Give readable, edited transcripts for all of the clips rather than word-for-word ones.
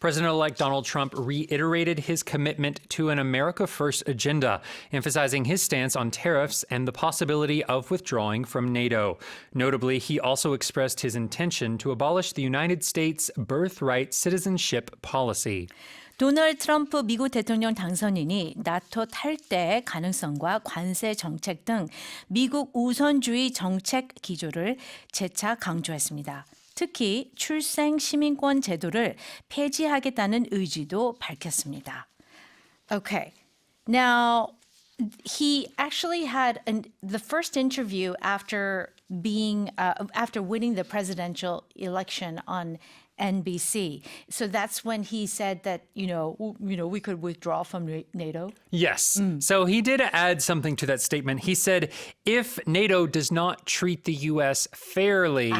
President-elect Donald Trump reiterated his commitment to an America First agenda, emphasizing his stance on tariffs and the possibility of withdrawing from NATO. Notably, he also expressed his intention to abolish the United States birthright citizenship policy. 도널드 트럼프 미국 대통령 당선인이 나토 탈퇴의 가능성과 관세 정책 등 미국 우선주의 정책 기조를 재차 강조했습니다. 특히 출생 시민권 제도를 폐지하겠다는 의지도 밝혔습니다. Okay. Now, he actually had the first interview after winning the presidential election on NBC. So that's when he said that, we could withdraw from NATO. Yes. So he did add something to that statement. He said, if NATO does not treat the U.S. fairly,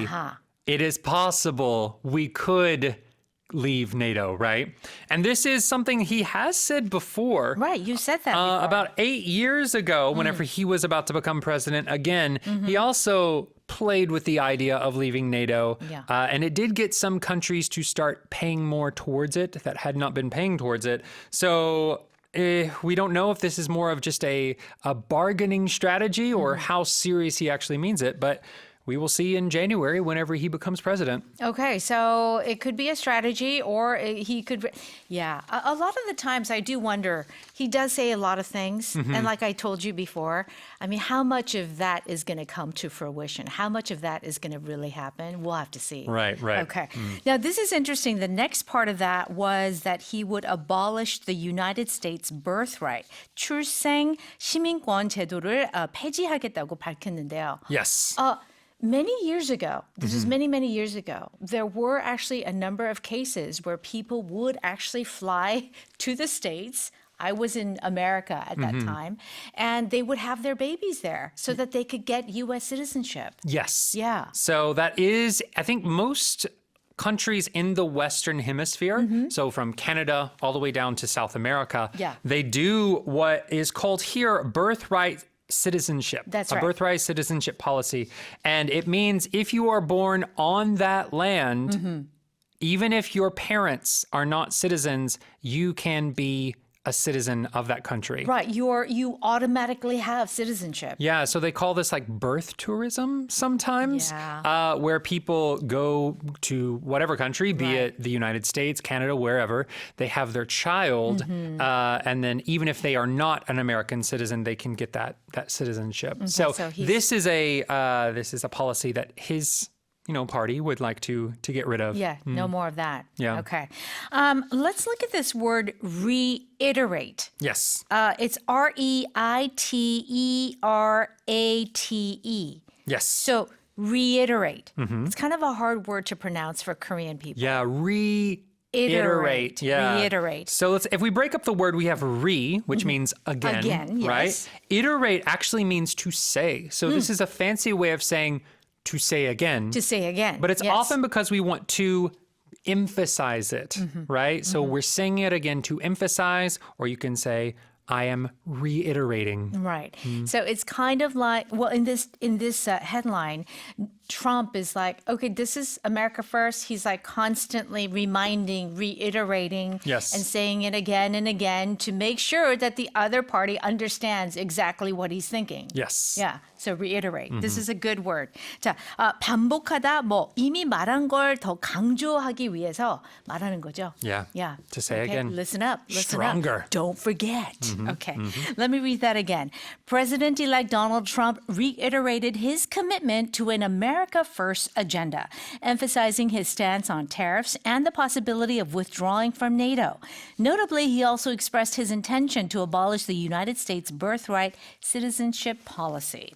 it is possible we could leave NATO, right? And this is something he has said before. Right, you said that before. About 8 years ago, whenever he was about to become president again, he also played with the idea of leaving NATO. Yeah. And it did get some countries to start paying more towards it that had not been paying towards it. So we don't know if this is more of just a bargaining strategy or how serious he actually means it, but we will see in January whenever he becomes president. Okay, so it could be a strategy or he could, a lot of the times I do wonder, he does say a lot of things. And like I told you before, I mean, how much of that is going to come to fruition? How much of that is going to really happen? We'll have to see. Right. Okay. Now, this is interesting. The next part of that was that he would abolish the United States birthright. 출생 시민권 제도를 폐지하겠다고 밝혔는데요. Yes. Many years ago, this is many, many years ago, there were actually a number of cases where people would actually fly to the States. I was in America at that time, and they would have their babies there so that they could get U.S. citizenship. Yes. Yeah. So that is, I think most countries in the Western Hemisphere, so from Canada all the way down to South America, they do what is called here birthright citizenship. That's right. A birthright citizenship policy. And it means if you are born on that land, even if your parents are not citizens, you can be a citizen of that country. Right. You automatically have citizenship. Yeah, so they call this like birth tourism sometimes, where people go to whatever country, be it the United States, Canada, wherever, they have their child, and then even if they are not an American citizen, they can get that citizenship. So this is a policy that his party would like to get rid of. Yeah, no more of that. Yeah. Okay. Let's look at this word reiterate. Yes. It's R-E-I-T-E-R-A-T-E. Yes. So reiterate. It's kind of a hard word to pronounce for Korean people. Yeah, reiterate. Yeah. Reiterate. So if we break up the word, we have which means again. Again, yes. Right? Iterate actually means to say. So this is a fancy way of saying to say again. To say again. But it's often because we want to emphasize it, right? So we're saying it again to emphasize, or you can say, I am reiterating. Right. So it's kind of like, well, in this headline, Trump is like, okay, this is America First. He's like constantly reminding, reiterating, and saying it again and again to make sure that the other party understands exactly what he's thinking. Yes. Yeah. So reiterate. This is a good word. 자, 반복하다, 이미 말한 걸 더 강조하기 위해서 말하는 거죠. Yeah. Yeah. To say again. Listen up. Stronger. Up. Don't forget. Okay. Let me read that again. President-elect Donald Trump reiterated his commitment to an America First agenda, emphasizing his stance on tariffs and the possibility of withdrawing from NATO. Notably, he also expressed his intention to abolish the United States birthright citizenship policy.